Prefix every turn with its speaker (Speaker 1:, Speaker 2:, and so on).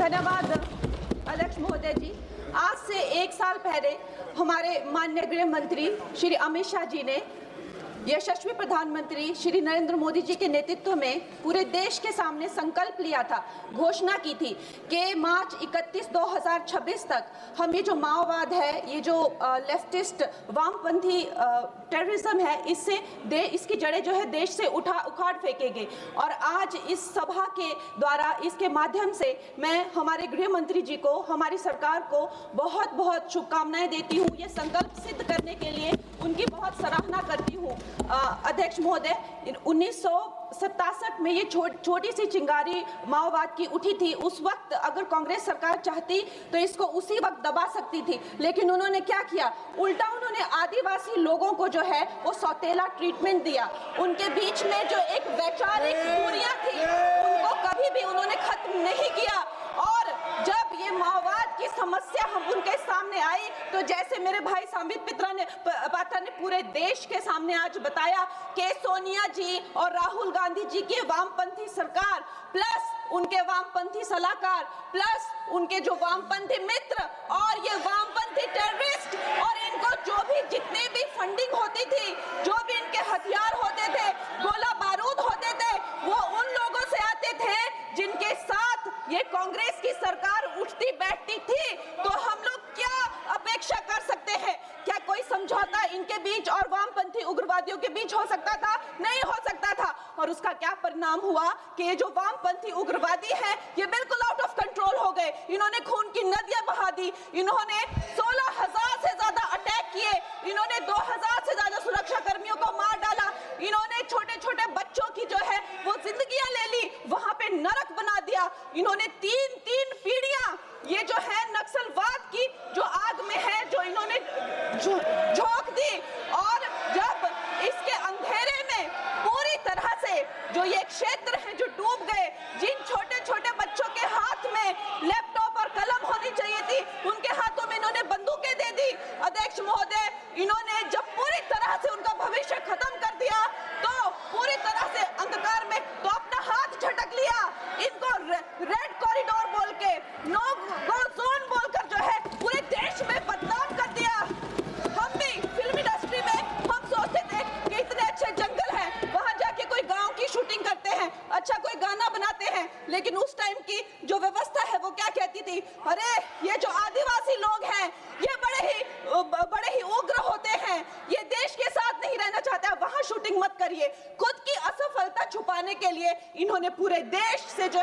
Speaker 1: धन्यवाद अध्यक्ष महोदय जी। आज से 1 साल पहले हमारे माननीय गृह मंत्री श्री अमित शाह जी ने यशस्वी प्रधानमंत्री श्री नरेंद्र मोदी जी के नेतृत्व में पूरे देश के सामने संकल्प लिया था, घोषणा की थी कि मार्च 31 2026 तक हम ये जो माओवाद है, ये जो लेफ्टिस्ट वामपंथी टेररिज्म है, इसकी जड़ें जो है देश से उखाड़ फेंकेंगे। और आज इस सभा के द्वारा, इसके माध्यम से मैं हमारे गृह मंत्री जी को, हमारी सरकार को बहुत बहुत शुभकामनाएं देती हूँ। ये संकल्प सिद्ध करने के लिए उनकी बहुत सराहना करती हूँ। अध्यक्ष महोदय, 1967 में ये छोटी सी चिंगारी माओवाद की उठी थी। उस वक्त अगर कांग्रेस सरकार चाहती तो इसको उसी वक्त दबा सकती थी, लेकिन उन्होंने क्या किया, उल्टा उन्होंने आदिवासी लोगों को जो है वो सौतेला ट्रीटमेंट दिया। उनके बीच में जो एक वैचारिक दूरियां थी उनको कभी भी उन्होंने खत्म नहीं किया। और जब ये माओवाद की समस्या हम उनके सामने आई तो जैसे मेरे भाई संबित पात्रा ने पूरे देश के सामने आज बताया कि सोनिया जी और राहुल गांधी जी की वामपंथी सरकार प्लस उनके वामपंथी सलाहकार प्लस उनके जो वामपंथी मित्र और ये वामपंथी टेररिस्ट और इनको जो भी जितने भी फंडिंग होती थी, जो भी इनके हथियार होते थे, गोला बारूद होते थे, वो उन लोगों से आते थे जिनके साथ ये कांग्रेस की सरकार उठती बैठती थी। तो हम लोग क्या अपेक्षा कर सकते हैं? क्या कोई समझौता इनके बीच और वामपंथी उग्रवादियों के बीच हो सकता था? नहीं हो सकता था। और उसका क्या परिणाम हुआ कि ये जो वामपंथी उग्रवादी हैं ये बिल्कुल आउट ऑफ कंट्रोल हो गए। इन्होंने खून की नदियां बहा दी, इन्होंने 16,000 से ज्यादा अटैक किए, इन्होंने 2,000 से ज्यादा सुरक्षा कर्मियों को मार डाला, इन्होंने छोटे छोटे बच्चों की जो है वो जिंदगियां ले ली, वहां पे नरक बना दिया। इन्होंने तीन पीढ़ियां ये जो है नक्सलवाद की जो आग में है जो इन्होंने झोंक दी। और जब इसके अंधेरे में पूरी तरह से जो ये क्षेत्र है जो डूब गए, जिन छोटे छोटे बच्चों के हाथ में लैपटॉप और कलम होनी चाहिए थी उनके हाथों में इन्होंने बंदूकें दे दी। अध्यक्ष महोदय, इन्होंने जब पूरी तरह से उनका भविष्य खत्म कर दिया तो पूरी तरह से अंधकार में तो अपना हाथ झटक लिया। इनको रेड कॉरिडोर बोल के, नो गो जोन बोलकर जो है पूरे देश में बदनाम कर दिया। हम भी फिल्म इंडस्ट्री में हम सोचते थे कि इतने अच्छे जंगल हैं, वहां जाके कोई गांव की शूटिंग करते हैं, अच्छा कोई गाना बनाते हैं, लेकिन उस टाइम की जो व्यवस्था है वो क्या कहती थी, अरे ये जो आदिवासी लोग हैं ये बड़े ही उग्र होते हैं, ये देश के साथ नहीं रहना चाहते, वहां शूटिंग मत करिए। खुद की असफलता छुपाने के लिए इन्होंने पूरे देश से जो